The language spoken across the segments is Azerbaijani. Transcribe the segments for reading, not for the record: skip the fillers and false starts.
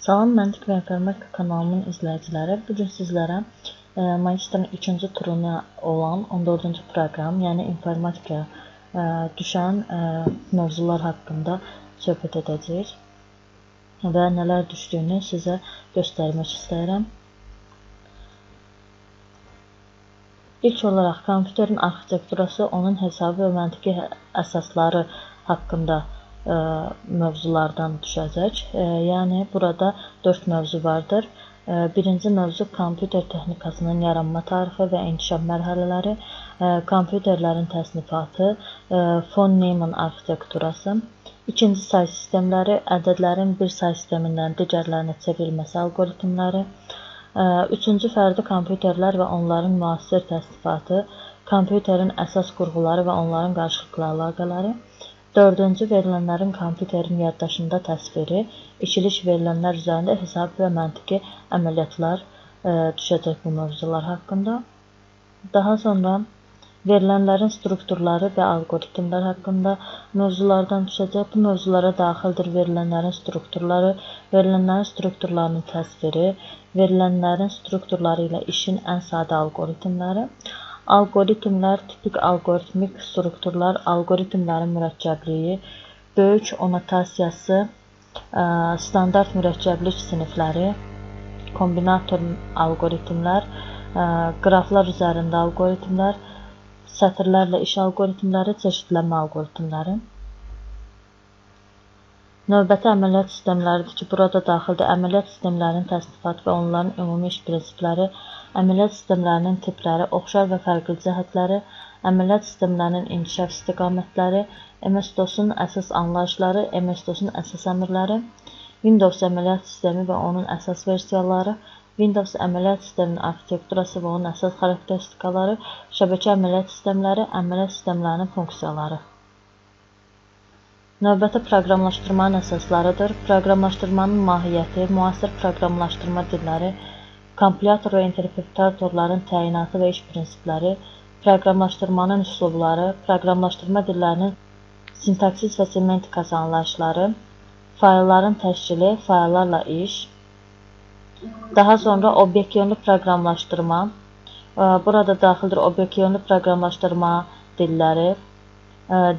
Salam, Məntiq və İnformatika kanalımın izləyiciləri. Bugün sizlərə magistrın 3-cü turuna olan 14-cü proqram, yəni informatikaya düşən mövzular haqqında söhbət edəcəyik və nələr düşdüyünü sizə göstərmək istəyirəm. İlk olaraq kompüterin arxitekturası, onun hesabı və məntiqi əsasları haqqında mövzulardan düşəcək. Yəni burada 4 mövzu vardır. Birinci mövzu kompüter texnikasının yaranma tarixi və inkişaf mərhələləri, kompüterlərin təsnifatı, von Neumann arxitekturası. İkinci say sistemləri, ədədlərin bir say sistemindən digərlərinə çevrilməsi alqoritmləri. Üçüncü fərdi kompüterlər və onların müasir təsnifatı, kompüterin əsas qurğuları və onların qarşılıqlı əlaqələri. Dördüncü, verilənlərin kompüterin yaddaşında təsviri, işləyiş verilənlər üzərində hesab və məntiqi əməliyyatlar düşəcək bu mövzular haqqında. Daha sonra verilənlərin strukturları və alqoritmlər haqqında mövzulardan düşəcək. Bu mövzulara daxildir verilənlərin strukturları, verilənlərin strukturlarının təsviri, verilənlərin strukturları ilə işin ən sadə alqoritmləri. Alqoritmlər, tipik alqoritmik strukturlar, alqoritmlərin mürəkkəbliyi, böyük onotasiyası, standart mürəkkəblik sinifləri, kombinator alqoritmlər, qraflar üzərində alqoritmlər, sətirlərlə iş alqoritmləri, çeşidlənmə alqoritmləri. Növbəti əməliyyat sistemləridir ki, burada daxildir əməliyyat sistemlərinin təsnifatı və onların ümumi iş prinsipləri, əməliyyat sistemlərinin tipləri, oxşar və fərqli cəhətləri, əməliyyat sistemlərinin inkişaf istiqamətləri, MS-DOS-un əsas anlayışları, MS-DOS-un əsas əmrləri, Windows əməliyyat sistemi və onun əsas versiyaları, Windows əməliyyat sisteminin arxitekturası və onun əsas xarakteristikaları, şəbəkə əməliyyat sistemləri, əməliyyat sistemlərinin funksiyaları. Növbəti proqramlaşdırmanın əsaslarıdır. Proqramlaşdırmanın mahiyyəti, müasir proqramlaşdırma dilləri, kompilyator və interpretatorların təyinatı və iş prinsipləri, proqramlaşdırmanın üslubları, proqramlaşdırma dillərinin sintaksis və semantikası anlayışları, faylların təşkili, fayllarla iş. Daha sonra obyekt yönlü proqramlaşdırma. Burada daxildir obyekt yönlü proqramlaşdırma dilləri,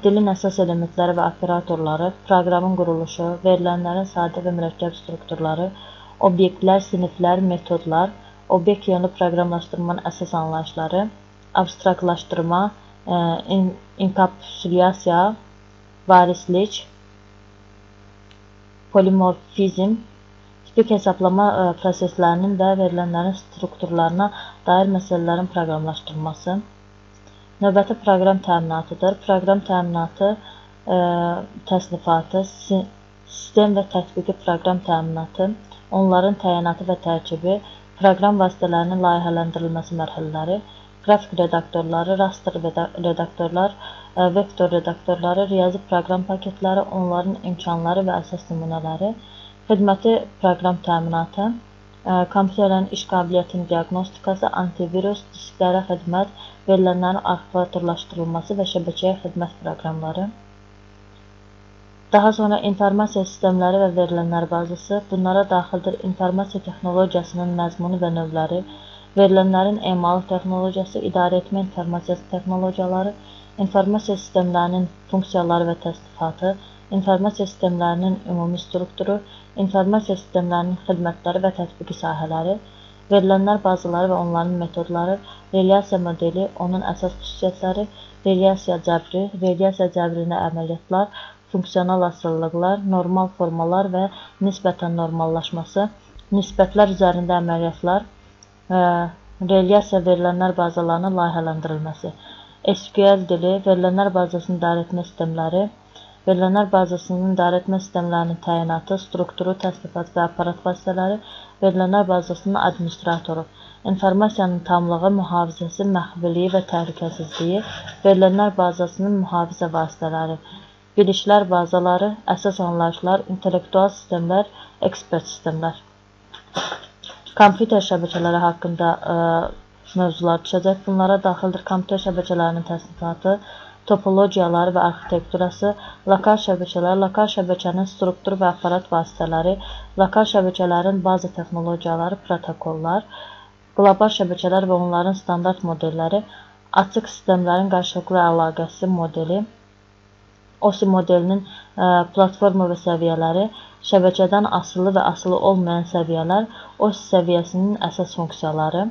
dilin əsas elementləri və operatorları, proqramın quruluşu, verilənlərin sadə və mürəkkəb strukturları, obyektlər, siniflər, metodlar, obyekt yönlü proqramlaşdırmanın əsas anlayışları, abstraktlaşdırma, inkapsulyasiya, varislik, polimorfizm, tipik hesablama proseslərinin və verilənlərin strukturlarına dair məsələlərin proqramlaşdırılması. Növbəti proqram təminatıdır. Proqram təminatı, təsnifatı, sistem və tətbiqi proqram təminatı, onların təyinatı və tərkibi, proqram vasitələrinin layihələndirilməsi mərhələləri, qrafik redaktorları, raster redaktorlar, vektor redaktorları, riyazi proqram paketləri, onların imkanları və əsas nümunələri, xidməti proqram təminatı, kompüterlərin iş qabiliyyətinin diaqnostikası, antivirus, disklərə xidmət, verilənlərin arxivatorlaşdırılması və şəbəkəyə xidmət proqramları. Daha sonra informasiya sistemləri və verilənlər bazası, bunlara daxildir informasiya texnologiyasının məzmunu və növləri, verilənlərin emalı texnologiyası, idarə etmə informasiyası texnologiyaları, informasiya sistemlərinin funksiyaları və təsnifatı, informasiya sistemlərinin ümumi strukturu, informasiya sistemlərinin xidmətləri və tətbiqi sahələri, verilənlər bazaları və onların metodları, relyasiya modeli, onun əsas xüsusiyyətləri, relyasiya cəbrinə əməliyyatlar, funksional asılılıqlar, normal formalar və nisbətən normallaşması, nisbətlər üzərində əməliyyatlar, relyasiya verilənlər bazalarının layihələndirilməsi, SQL dili, verilənlər bazasının idarə etmə sistemləri, verilənlər bazasının idarə etmə sistemlərinin təyinatı, strukturu, təsnifat və aparat vasitələri, verilənlər bazasının administratoru, informasiyanın tamlığı, mühafizəsi, məxfiliyi və təhlükəsizliyi, verilənlər bazasının mühafizə vasitələri, bilişlər bazaları, əsas anlayışlar, intellektual sistemlər, ekspert sistemlər. Kompüter şəbəkələri haqqında mövzular düşəcək. Bunlara daxildir kompüter şəbəkələrinin təsnifatı, topologiyaları və arxitekturası, lokal şəbəkələr, lokal şəbəkənin struktur və aparat vasitələri, lokal şəbəkələrin baza texnologiyaları, protokollar, qlobal şəbəkələr və onların standart modelləri, açıq sistemlərin qarşılıqlı əlaqəsi modeli, OSI modelinin platforma və səviyyələri, şəbəkədən asılı və asılı olmayan səviyyələr, OSI səviyyəsinin əsas funksiyaları,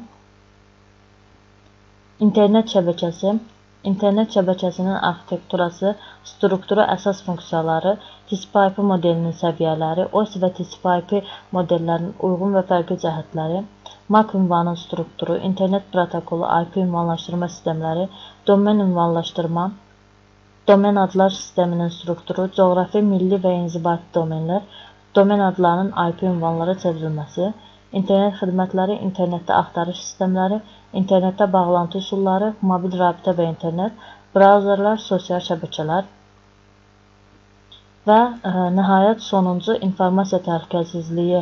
İnternet şəbəkəsi, internet şəbəkəsinin arxitekturası, strukturu, əsas funksiyaları, TCP/IP modelinin səviyyələri, OSI və TCP/IP modellərinin uyğun və fərqli cəhətləri, MAC ünvanın strukturu, internet protokolu, IP ünvanlaşdırma sistemləri, domen ünvanlaşdırma, domen adlar sisteminin strukturu, coğrafi, milli və inzibati domenlər, domen adlarının IP ünvanlara çevrilməsi, internet xidmətləri, internetdə axtarış sistemləri, internetdə bağlantı üsulları, mobil rabitə və internet, brauzerlər, sosial şəbəkələr və nəhayət sonuncu informasiya təhlükəsizliyi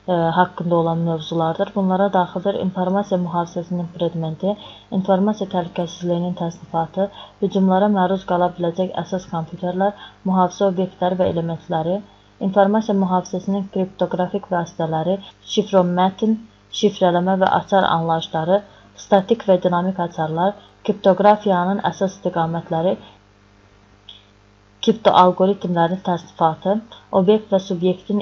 haqqında olan mövzulardır. Bunlara daxildir informasiya mühafizəsinin predmenti, informasiya təhlükəsizliyinin təsnifatı, hücumlara məruz qala biləcək əsas kompüterlər, mühafizə obyektləri və elementləri, informasiya mühafizəsinin kriptoqrafik vasitələri, şifromətn, şifrələmə və açar anlayışları, statik və dinamik açarlar, kriptoqrafiyanın əsas istiqamətləri, kriptoalgoritmlərin təsnifatı, obyekt və subyektin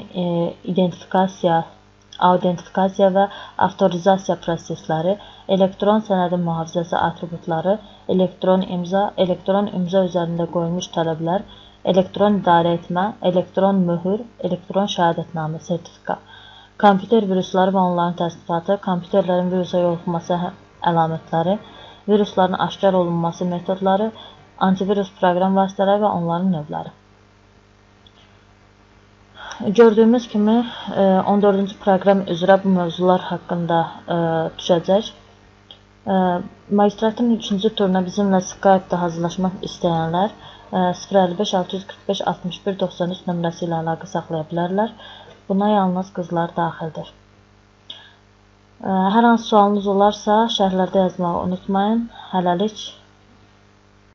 autentifikasiya və avtorizasiya prosesləri, elektron sənədin mühafizəsi atributları, elektron imza üzərində qoyulmuş tələblər, elektron idarə etmə, elektron möhür, elektron şəhadətnamə, sertifikat, kompüter virusları və onların təsnifatı, kompüterlərin virusa yoluxması əlamətləri, virusların aşkar olunması metodları, antivirus proqram vasitələri və onların növləri. Gördüyümüz kimi 14-cü proqram üzrə bu mövzular haqqında düşəcək. Magistratın 3-cü turuna bizimlə Skype-da hazırlaşmaq istəyənlər 055 645 61 93 nömrəsi ilə əlaqə saxlaya bilərlər. Buna yalnız qızlar daxildir. Hər hansı sualınız olarsa şərhlərdə yazmağı unutmayın. Hələlik.